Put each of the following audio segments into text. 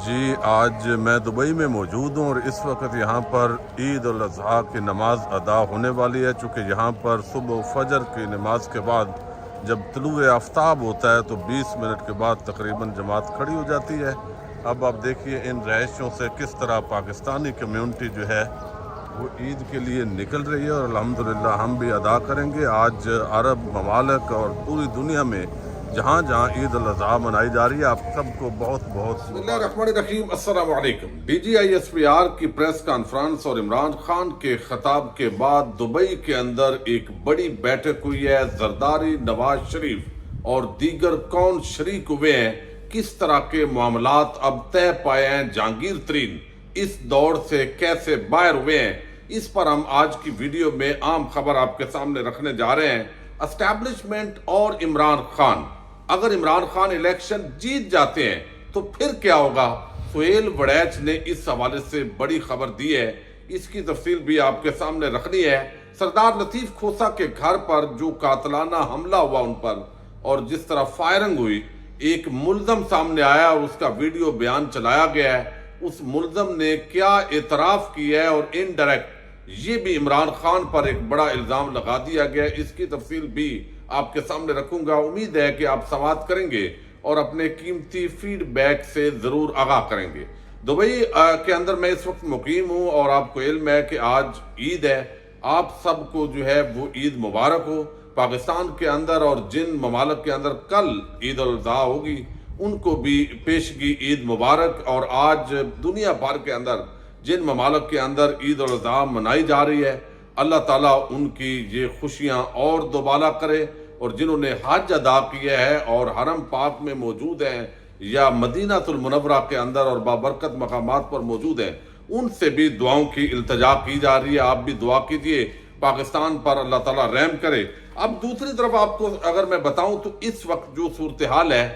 جی آج میں دبئی میں موجود ہوں اور اس وقت یہاں پر عید الاضحیٰ کی نماز ادا ہونے والی ہے۔ چونکہ یہاں پر صبح فجر کی نماز کے بعد جب طلوع آفتاب ہوتا ہے تو 20 منٹ کے بعد تقریباً جماعت کھڑی ہو جاتی ہے۔ اب آپ دیکھیے ان رہائشوں سے کس طرح پاکستانی کمیونٹی جو ہے وہ عید کے لیے نکل رہی ہے، اور الحمدللہ ہم بھی ادا کریں گے۔ آج عرب ممالک اور پوری دنیا میں جہاں جہاں عید الاضحیٰ منائی جا رہی ہے، آپ سب کو بہت بہت بسم اللہ الرحمن الرحیم۔ السلام علیکم۔ DGISPR کی پریس کانفرنس اور عمران خان کے خطاب کے بعد دبئی کے اندر ایک بڑی بیٹھک ہوئی ہے۔ زرداری، نواز شریف اور دیگر کون شریک ہوئے ہیں، کس طرح کے معاملات اب طے پائے ہیں، جہانگیر ترین اس دوڑ سے کیسے باہر ہوئے ہیں، اس پر ہم آج کی ویڈیو میں عام خبر آپ کے سامنے رکھنے جا رہے ہیں۔ اسٹیبلشمنٹ اور عمران خان، اگر عمران خان الیکشن جیت جاتے ہیں تو پھر کیا ہوگا؟ سہیل وڑیچ نے اس حوالے سے بڑی خبر دی ہے، اس کی تفصیل بھی آپ کے سامنے رکھنی ہے۔ سردار لطیف کھوسہ کے گھر پر جو قاتلانہ حملہ ہوا ان پر، اور جس طرح فائرنگ ہوئی، ایک ملزم سامنے آیا اور اس کا ویڈیو بیان چلایا گیا ہے۔ اس ملزم نے کیا اعتراف کیا ہے اور انڈائریکٹ یہ بھی عمران خان پر ایک بڑا الزام لگا دیا گیا ہے، اس کی تفصیل بھی آپ کے سامنے رکھوں گا۔ امید ہے کہ آپ سماعت کریں گے اور اپنے قیمتی فیڈ بیک سے ضرور آگاہ کریں گے۔ دبئی کے اندر میں اس وقت مقیم ہوں اور آپ کو علم ہے کہ آج عید ہے۔ آپ سب کو جو ہے وہ عید مبارک ہو۔ پاکستان کے اندر اور جن ممالک کے اندر کل عید الاضحیٰ ہوگی ان کو بھی پیشگی عید مبارک۔ اور آج دنیا بھر کے اندر جن ممالک کے اندر عید الاضحیٰ منائی جا رہی ہے، اللہ تعالیٰ ان کی یہ خوشیاں اور دوبالا کرے، اور جنہوں نے حج ادا کیا ہے اور حرم پاک میں موجود ہیں یا مدینہ المنورہ کے اندر اور بابرکت مقامات پر موجود ہیں، ان سے بھی دعاؤں کی التجا کی جا رہی ہے۔ آپ بھی دعا کیجئے پاکستان پر، اللہ تعالیٰ رحم کرے۔ اب دوسری طرف آپ کو اگر میں بتاؤں تو اس وقت جو صورتحال ہے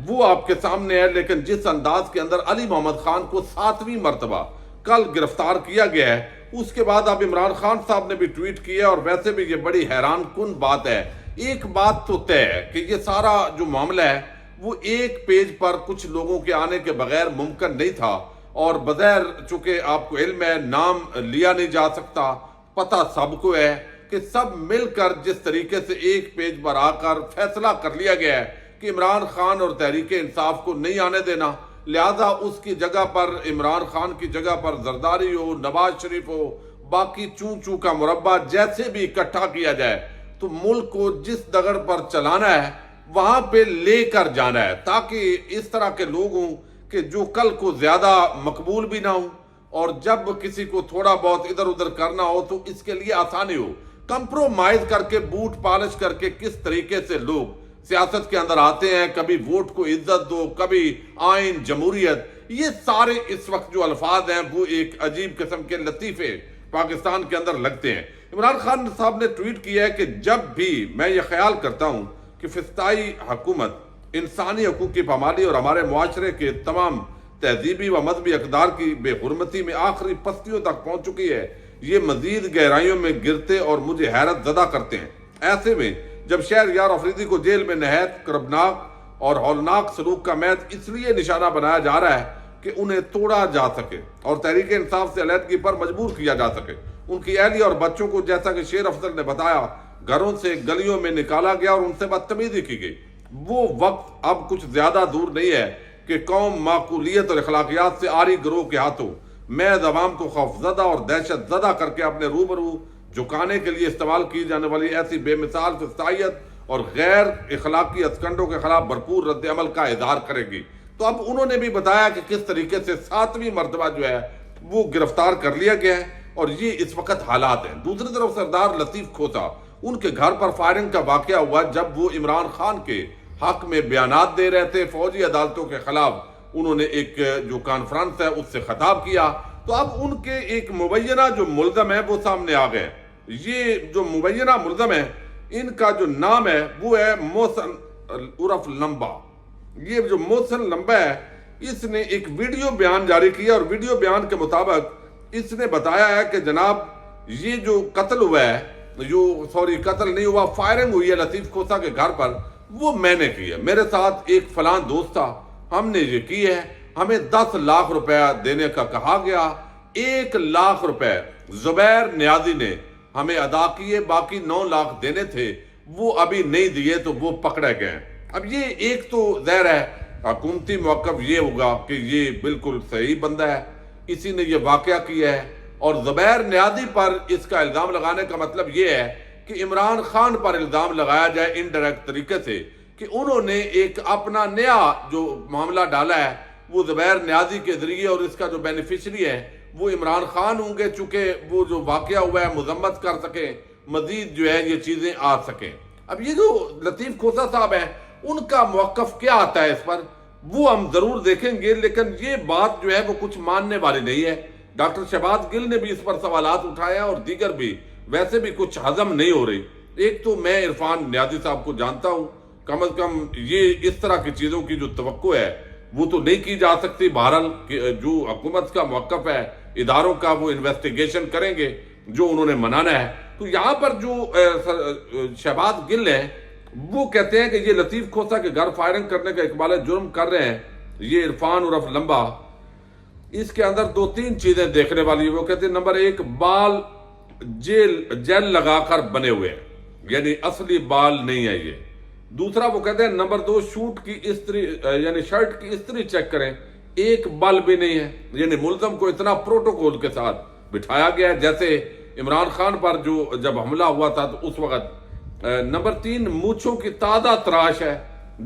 وہ آپ کے سامنے ہے، لیکن جس انداز کے اندر علی محمد خان کو 7ویں مرتبہ کل گرفتار کیا گیا ہے، اس کے بعد اب عمران خان صاحب نے بھی ٹویٹ کیا، اور ویسے بھی یہ بڑی حیران کن بات ہے۔ ایک بات تو طے ہے کہ یہ سارا جو معاملہ ہے وہ ایک پیج پر کچھ لوگوں کے آنے کے بغیر ممکن نہیں تھا، اور بظاہر چونکہ آپ کو علم ہے نام لیا نہیں جا سکتا، پتہ سب کو ہے کہ سب مل کر جس طریقے سے ایک پیج پر آ کر فیصلہ کر لیا گیا ہے کہ عمران خان اور تحریک انصاف کو نہیں آنے دینا، لہذا اس کی جگہ پر عمران خان کی جگہ پر زرداری ہو، نواز شریف ہو، باقی چون چون کا مربع جیسے بھی اکٹھا کیا جائے تو ملک کو جس دگڑ پر چلانا ہے وہاں پہ لے کر جانا ہے، تاکہ اس طرح کے لوگ ہوں کہ جو کل کو زیادہ مقبول بھی نہ ہوں، اور جب کسی کو تھوڑا بہت ادھر ادھر کرنا ہو تو اس کے لیے آسانی ہو۔ کمپرومائز کر کے، بوٹ پالش کر کے کس طریقے سے لوگ سیاست کے اندر آتے ہیں، کبھی ووٹ کو عزت دو، کبھی آئین، جمہوریت، یہ سارے اس وقت جو الفاظ ہیں وہ ایک عجیب قسم کے لطیفے پاکستان کے اندر لگتے ہیں۔ عمران خان صاحب نے ٹویٹ کیا ہے کہ جب بھی میں یہ خیال کرتا ہوں کہ فسطائی حکومت انسانی حقوق کی پامالی اور ہمارے معاشرے کے تمام تہذیبی و مذہبی اقدار کی بے حرمتی میں آخری پستیوں تک پہنچ چکی ہے، یہ مزید گہرائیوں میں گرتے اور مجھے حیرت زدہ کرتے ہیں۔ ایسے میں جب شہر یار افریدی کو جیل میں نہایت کربناک اور ہولناک سلوک کا میت اس لیے نشانہ بنایا جا رہا ہے کہ انہیں توڑا جا سکے اور تحریک انصاف سے علیحدگی پر مجبور کیا جا سکے، ان کی اہلیہ اور بچوں کو، جیسا کہ شیر افضل نے بتایا، گھروں سے گلیوں میں نکالا گیا اور ان سے بدتمیزی کی گئی، وہ وقت اب کچھ زیادہ دور نہیں ہے کہ قوم معقولیت اور اخلاقیات سے عاری گروہ کے ہاتھوں محض عوام کو خوفزدہ اور دہشت زدہ کر کے اپنے روبرو جھکانے کے لیے استعمال کی جانے والی ایسی بے مثال فسطائیت اور غیر اخلاقی ہتھکنڈوں کے خلاف بھرپور رد عمل کا اظہار کرے گی۔ تو اب انہوں نے بھی بتایا کہ کس طریقے سے 7ویں مرتبہ جو ہے وہ گرفتار کر لیا گیا ہے، اور یہ اس وقت حالات ہیں۔ دوسری طرف سردار لطیف کھوسہ، ان کے گھر پر فائرنگ کا واقعہ ہوا جب وہ عمران خان کے حق میں بیانات دے رہے تھے، فوجی عدالتوں کے خلاف انہوں نے ایک جو کانفرنس ہے اس سے خطاب کیا، تو اب ان کے ایک مبینہ جو ملزم ہے وہ سامنے آ گئے۔ یہ جو مبینہ ملزم ہے ان کا جو نام ہے وہ ہے محسن عرف لمبا۔ یہ جو محسن لمبا ہے اس نے ایک ویڈیو بیان جاری کیا، اور ویڈیو بیان کے مطابق اس نے بتایا ہے کہ جناب یہ جو قتل ہوا ہے، قتل نہیں ہوا، فائرنگ ہوئی ہے لطیف کھوسہ کے گھر پر، وہ میں نے کی ہے، میرے ساتھ ایک فلاں دوست تھا، ہم نے یہ کی ہے، ہمیں 10 لاکھ روپے دینے کا کہا گیا، 1 لاکھ روپے زبیر نیازی نے ہمیں ادا کیے، باقی 9 لاکھ دینے تھے وہ ابھی نہیں دیے تو وہ پکڑے گئے۔ اب یہ ایک تو ظاہر ہے حکومتی موقف یہ ہوگا کہ یہ بالکل صحیح بندہ ہے، اسی نے یہ واقعہ کیا ہے، اور زبیر نیازی پر اس کا الزام لگانے کا مطلب یہ ہے کہ عمران خان پر الزام لگایا جائے انڈائریکٹ طریقے سے کہ انہوں نے ایک اپنا نیا جو معاملہ ڈالا ہے وہ زبیر نیازی کے ذریعے، اور اس کا جو بینیفیشری ہے وہ عمران خان ہوں گے، چونکہ وہ جو واقعہ ہوا ہے مذمت کر سکیں، مزید جو ہے یہ چیزیں آ سکیں۔ اب یہ جو لطیف کھوسہ صاحب ہیں ان کا موقف کیا آتا ہے اس پر وہ ہم ضرور دیکھیں گے، لیکن یہ بات جو ہے وہ کچھ ماننے والی نہیں ہے۔ ڈاکٹر شہباز گل نے بھی اس پر سوالات اٹھایا اور دیگر بھی، ویسے بھی کچھ ہضم نہیں ہو رہی۔ ایک تو میں عرفان نیازی صاحب کو جانتا ہوں، کم از کم یہ اس طرح کی چیزوں کی جو توقع ہے وہ تو نہیں کی جا سکتی۔ بہرحال جو حکومت کا موقف ہے، اداروں کا، وہ انویسٹیگیشن کریں گے جو انہوں نے منانا ہے۔ تو یہاں پر جو شہباز گل ہیں وہ کہتے ہیں کہ یہ لطیف کھوسہ کے گھر فائرنگ کرنے کا اقبال جرم کر رہے ہیں، یہ عرفان عرف لمبا، اس کے اندر 2-3 چیزیں دیکھنے والی ہیں۔ وہ کہتے ہیں نمبر 1، بال جیل لگا کر بنے ہوئے ہیں، یعنی اصلی بال نہیں ہے یہ۔ دوسرا وہ کہتے ہیں نمبر 2، شوٹ کی استری یعنی شرٹ کی استری چیک کریں، ایک بال بھی نہیں ہے، یعنی ملزم کو اتنا پروٹوکول کے ساتھ بٹھایا گیا ہے جیسے عمران خان پر جب حملہ ہوا تھا تو اس وقت۔ نمبر 3، مونچھوں کی تازہ تراش ہے،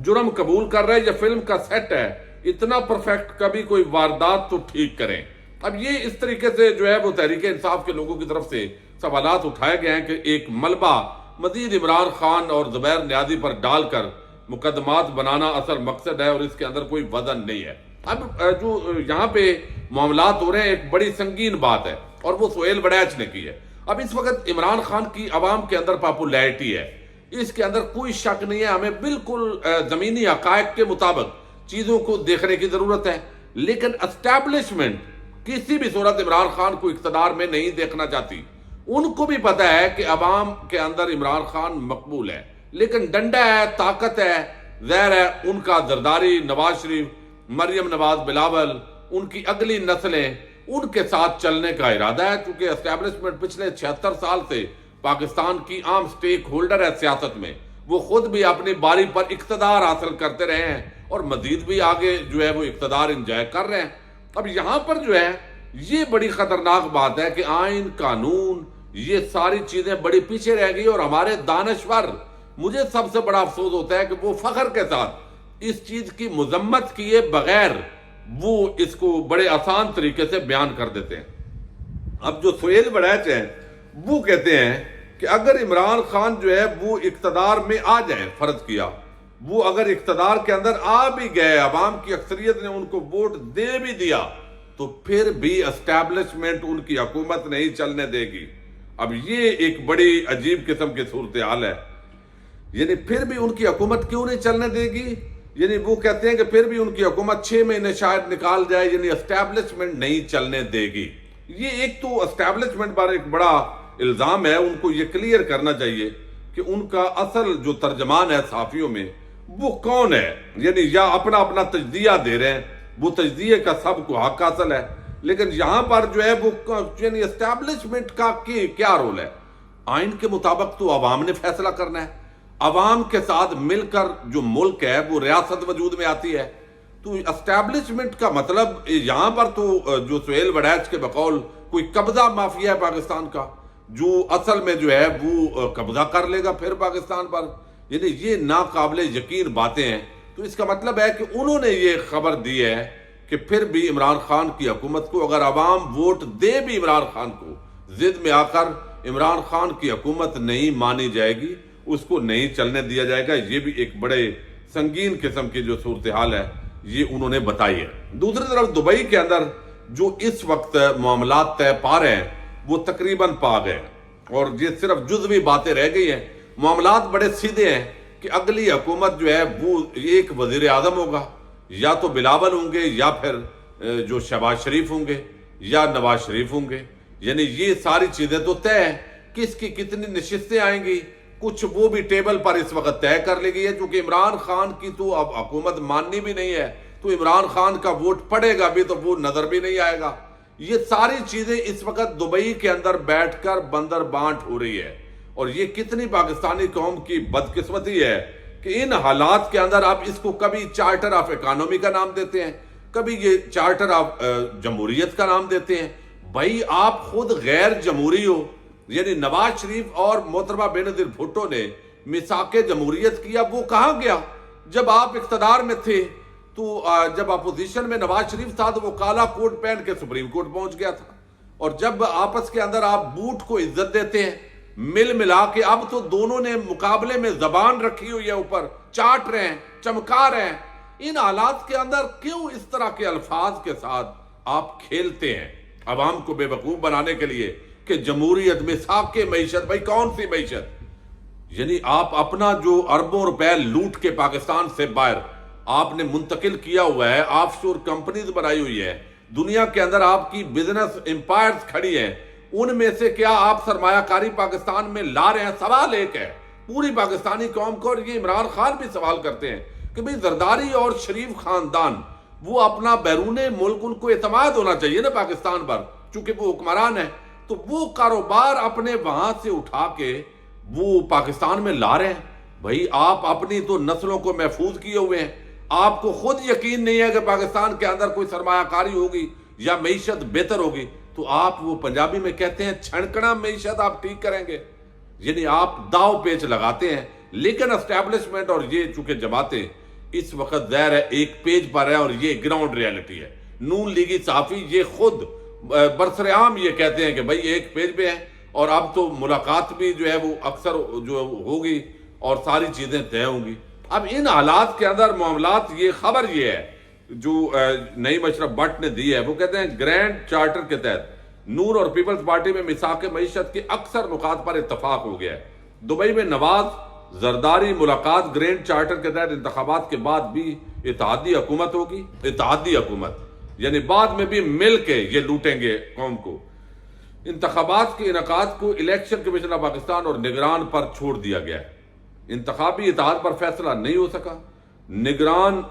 جرم قبول کر رہے، یہ فلم کا سیٹ ہے، اتنا پرفیکٹ کبھی کوئی واردات تو ٹھیک کریں۔ اب یہ اس طریقے سے جو ہے وہ تحریک انصاف کے لوگوں کی طرف سے سوالات اٹھائے گئے ہیں کہ ایک ملبہ مزید عمران خان اور زبیر نیازی پر ڈال کر مقدمات بنانا اصل مقصد ہے اور اس کے اندر کوئی وزن نہیں ہے۔ اب جو یہاں پہ معاملات ہو رہے ہیں ایک بڑی سنگین بات ہے اور وہ سہیل وڑیچ نے کی ہے۔ اب اس وقت عمران خان کی عوام کے اندر پاپولیرٹی ہے، اس کے اندر کوئی شک نہیں ہے، ہمیں بالکل زمینی حقائق کے مطابق چیزوں کو دیکھنے کی ضرورت ہے، لیکن اسٹیبلشمنٹ کسی بھی صورت عمران خان کو اقتدار میں نہیں دیکھنا چاہتی۔ ان کو بھی پتہ ہے کہ عوام کے اندر عمران خان مقبول ہے، لیکن ڈنڈا ہے، طاقت ہے، ظاہر ہے ان کا زرداری، نواز شریف، مریم نواز بلاول، ان کی اگلی نسلیں، ان کے ساتھ چلنے کا ارادہ ہے، کیونکہ اسٹیبلشمنٹ پچھلے 76 سال سے پاکستان کی عام سٹیک ہولڈر ہے سیاست میں، وہ خود بھی اپنی باری پر اقتدار حاصل کرتے رہے ہیں اور مزید بھی آگے جو ہے وہ اقتدار انجوائے کر رہے ہیں۔ اب یہاں پر جو ہے یہ بڑی خطرناک بات ہے کہ آئین، قانون، یہ ساری چیزیں بڑی پیچھے رہ گئی، اور ہمارے دانشور، مجھے سب سے بڑا افسوس ہوتا ہے کہ وہ فخر کے ساتھ اس چیز کی مذمت کیے بغیر وہ اس کو بڑے آسان طریقے سے بیان کر دیتے ہیں۔ اب جو سہیل وڑیچ ہیں وہ کہتے ہیں کہ اگر عمران خان جو ہے وہ اقتدار میں آ جائے، فرض کیا وہ اگر اقتدار کے اندر آ بھی گئے، عوام کی اکثریت نے ان کو ووٹ دے بھی دیا، تو پھر بھی اسٹیبلشمنٹ ان کی حکومت نہیں چلنے دے گی۔ اب یہ ایک بڑی عجیب قسم کی صورتحال ہے، یعنی پھر بھی ان کی حکومت کیوں نہیں چلنے دے گی؟ یعنی وہ کہتے ہیں کہ پھر بھی ان کی حکومت 6 مہینے شاید نکال جائے، یعنی اسٹیبلشمنٹ نہیں چلنے دے گی۔ یہ ایک تو اسٹیبلشمنٹ پر ایک بڑا الزام ہے، ان کو یہ کلیئر کرنا چاہیے کہ ان کا اصل جو ترجمان ہے صحافیوں میں وہ کون ہے، یعنی یا اپنا اپنا تجزیہ دے رہے ہیں، وہ تجزیے کا سب کو حق حاصل ہے، لیکن یہاں پر جو ہے وہ یعنی اسٹیبلشمنٹ کا کیا رول ہے؟ آئین کے مطابق تو عوام نے فیصلہ کرنا ہے، عوام کے ساتھ مل کر جو ملک ہے وہ ریاست وجود میں آتی ہے۔ تو اسٹیبلشمنٹ کا مطلب یہاں پر تو جو سہیل وڑیچ کے بقول کوئی قبضہ مافیا ہے پاکستان کا، جو اصل میں جو ہے وہ قبضہ کر لے گا پھر پاکستان پر، یعنی یہ ناقابل یقین باتیں ہیں۔ تو اس کا مطلب ہے کہ انہوں نے یہ خبر دی ہے کہ پھر بھی عمران خان کی حکومت کو اگر عوام ووٹ دے بھی عمران خان کو، ضد میں آ کر عمران خان کی حکومت نہیں مانی جائے گی، اس کو نہیں چلنے دیا جائے گا۔ یہ بھی ایک بڑے سنگین قسم کی جو صورتحال ہے یہ انہوں نے بتائی ہے۔ دوسری طرف دبئی کے اندر جو اس وقت معاملات طے پا رہے ہیں وہ تقریباً پا گئے، اور یہ صرف جزوی باتیں رہ گئی ہیں۔ معاملات بڑے سیدھے ہیں کہ اگلی حکومت جو ہے وہ ایک وزیر اعظم ہوگا، یا تو بلاول ہوں گے، یا پھر جو شہباز شریف ہوں گے، یا نواز شریف ہوں گے، یعنی یہ ساری چیزیں تو طے ہیں۔ کس کی کتنی نشستیں آئیں گی کچھ وہ بھی ٹیبل پر اس وقت طے کر لی گئی ہے، چونکہ عمران خان کی تو اب حکومت ماننی بھی نہیں ہے، تو عمران خان کا ووٹ پڑے گا بھی تو وہ نظر بھی نہیں آئے گا۔ یہ ساری چیزیں اس وقت دبئی کے اندر بیٹھ کر بندر بانٹ ہو رہی ہے، اور یہ کتنی پاکستانی قوم کی بدقسمتی ہے کہ ان حالات کے اندر آپ اس کو کبھی چارٹر آف اکانومی کا نام دیتے ہیں، کبھی یہ چارٹر آف جمہوریت کا نام دیتے ہیں۔ بھائی آپ خود غیر جمہوری ہو، یعنی نواز شریف اور محترمہ بینظیر بھٹو نے میثاق جمہوریت کیا، وہ کہاں گیا؟ جب آپ اقتدار میں تھے تو جب اپوزیشن میں نواز شریف تھا تو وہ کالا کوٹ پہن کے سپریم کورٹ پہنچ گیا تھا، اور جب آپس کے اندر آپ بوٹ کو عزت دیتے ہیں مل ملا کے، اب تو دونوں نے مقابلے میں زبان رکھی ہوئی ہے، اوپر چاٹ رہے ہیں، چمکا رہے ہیں۔ ان حالات کے اندر کیوں اس طرح کے الفاظ کے ساتھ آپ کھیلتے ہیں عوام کو بے وقوف بنانے کے لیے کہ جمہوریت میثاق معیشت؟ بھائی کون سی معیشت؟ یعنی آپ اپنا جو اربوں روپے لوٹ کے پاکستان سے باہر آپ نے منتقل کیا ہوا ہے، آف شور کمپنیز بنائی ہوئی ہے، دنیا کے اندر آپ کی بزنس امپائرز کھڑی ہیں، ان میں سے کیا آپ سرمایہ کاری پاکستان میں لا رہے ہیں؟ سوال ایک ہے پوری پاکستانی قوم کو، اور یہ عمران خان بھی سوال کرتے ہیں کہ بھئی زرداری اور شریف خاندان وہ اپنا بیرون ملک، ان کو اعتماد ہونا چاہیے نا پاکستان پر، چونکہ وہ حکمران ہے، تو وہ کاروبار اپنے وہاں سے اٹھا کے وہ پاکستان میں لا رہے ہیں۔ بھئی آپ اپنی تو نسلوں کو محفوظ کیے ہوئے ہیں، آپ کو خود یقین نہیں ہے کہ پاکستان کے اندر کوئی سرمایہ کاری ہوگی یا معیشت بہتر ہوگی، تو آپ وہ پنجابی میں کہتے ہیں چھنکنا معیشت آپ ٹھیک کریں گے، یعنی آپ داؤ پیچ لگاتے ہیں۔ لیکن اسٹیبلشمنٹ اور یہ چونکہ جماعتیں اس وقت ظاہر ہے ایک پیج پر ہے، اور یہ گراؤنڈ ریالٹی ہے۔ نون لیگی صحافی یہ خود برسرعام یہ کہتے ہیں کہ بھئی ایک پیج پہ ہے، اور اب تو ملاقات بھی جو ہے وہ اکثر جو ہوگی اور ساری چیزیں طے ہوں گی۔ اب ان حالات کے اندر معاملات، یہ خبر یہ ہے جو نعیم اشرف بٹ نے دی ہے، وہ کہتے ہیں گرینڈ چارٹر کے تحت نور اور پیپلز پارٹی میں میثاق معیشت کے اکثر نکات پر اتفاق ہو گیا ہے۔ دبئی میں نواز زرداری ملاقات گرینڈ چارٹر کے تحت انتخابات کے بعد بھی اتحادی حکومت ہوگی، اتحادی حکومت یعنی بعد میں بھی مل کے یہ لوٹیں گے قوم کو۔ انتخابات کے انعقاد کو الیکشن کمیشن آف پاکستان اور نگران پر چھوڑ دیا گیا ہے۔ انتخابی اتحاد پر فیصلہ نہیں ہو سکا، نگران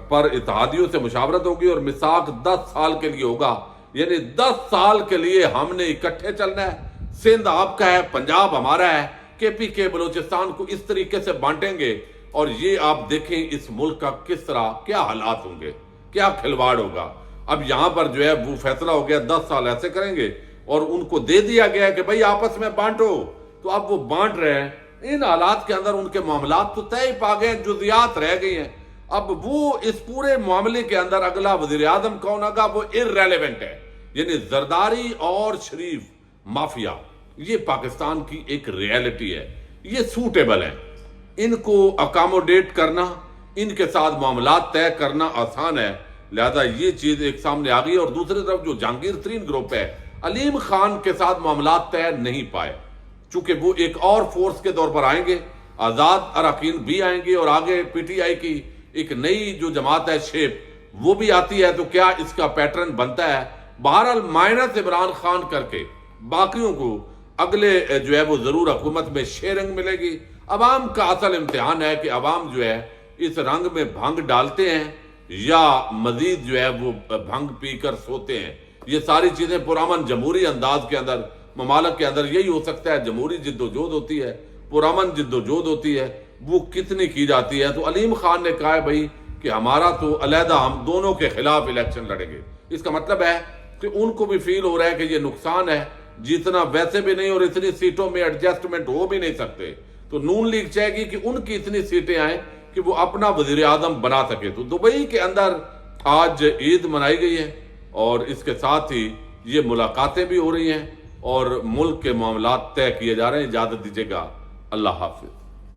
پر اتحادیوں سے مشاورت ہوگی، اور میثاق 10 سال کے لیے ہوگا، یعنی 10 سال کے لیے ہم نے اکٹھے چلنا ہے۔ سندھ آپ کا ہے، پنجاب ہمارا ہے، کے پی کے بلوچستان کو اس طریقے سے بانٹیں گے، اور یہ آپ دیکھیں اس ملک کا کس طرح کیا حالات ہوں گے، کیا کھلواڑ ہوگا۔ اب یہاں پر جو ہے وہ فیصلہ ہو گیا 10 سال ایسے کریں گے، اور ان کو دے دیا گیا کہ بھئی آپس میں بانٹو، تو اب وہ بانٹ رہے ہیں۔ ان حالات کے اندر ان کے معاملات تو طے پا گئے، جزیات رہ گئی ہیں۔ اب وہ اس پورے معاملے کے اندر اگلا وزیر اعظم کون ہوگا وہ irrelevant ہے، یعنی زرداری اور شریف مافیا یہ پاکستان کی ایک ریالٹی ہے، یہ سوٹیبل ہیں، ان کو اکاموڈیٹ کرنا، ان کے ساتھ معاملات طے کرنا آسان ہے، لہذا یہ چیز ایک سامنے آ گئی۔ اور دوسری طرف جو جہانگیر ترین گروپ ہے، علیم خان کے ساتھ معاملات طے نہیں پائے، چونکہ وہ ایک اور فورس کے طور پر آئیں گے، آزاد اراکین بھی آئیں گے، اور آگے پی ٹی آئی کی ایک نئی جو جماعت ہے شیپ وہ بھی آتی ہے، تو کیا اس کا پیٹرن بنتا ہے؟ بہرحال مائنس عمران خان کر کے باقیوں کو اگلے جو ہے وہ ضرور حکومت میں شیئرنگ ملے گی۔ عوام کا اصل امتحان ہے کہ عوام جو ہے اس رنگ میں بھنگ ڈالتے ہیں یا مزید جو ہے وہ بھنگ پی کر سوتے ہیں۔ یہ ساری چیزیں پرامن جمہوری انداز کے اندر ممالک کے اندر یہی ہو سکتا ہے، جمہوری جد و جہد ہوتی ہے، پرامن جد و جہد ہوتی ہے، وہ کتنی کی جاتی ہے۔ تو علیم خان نے کہا ہے بھائی کہ ہمارا تو علیحدہ ہم دونوں کے خلاف الیکشن لڑیں گے۔ اس کا مطلب ہے کہ ان کو بھی فیل ہو رہا ہے کہ یہ نقصان ہے، جیتنا ویسے بھی نہیں، اور اتنی سیٹوں میں ایڈجسٹمنٹ ہو بھی نہیں سکتے، تو نون لیگ چاہے گی کہ ان کی اتنی سیٹیں آئیں کہ وہ اپنا وزیر اعظم بنا سکے۔ تو دبئی کے اندر آج عید منائی گئی ہے، اور اس کے ساتھ ہی یہ ملاقاتیں بھی ہو رہی ہیں، اور ملک کے معاملات طے کیے جا رہے ہیں۔ اجازت دیجیے گا، اللہ حافظ۔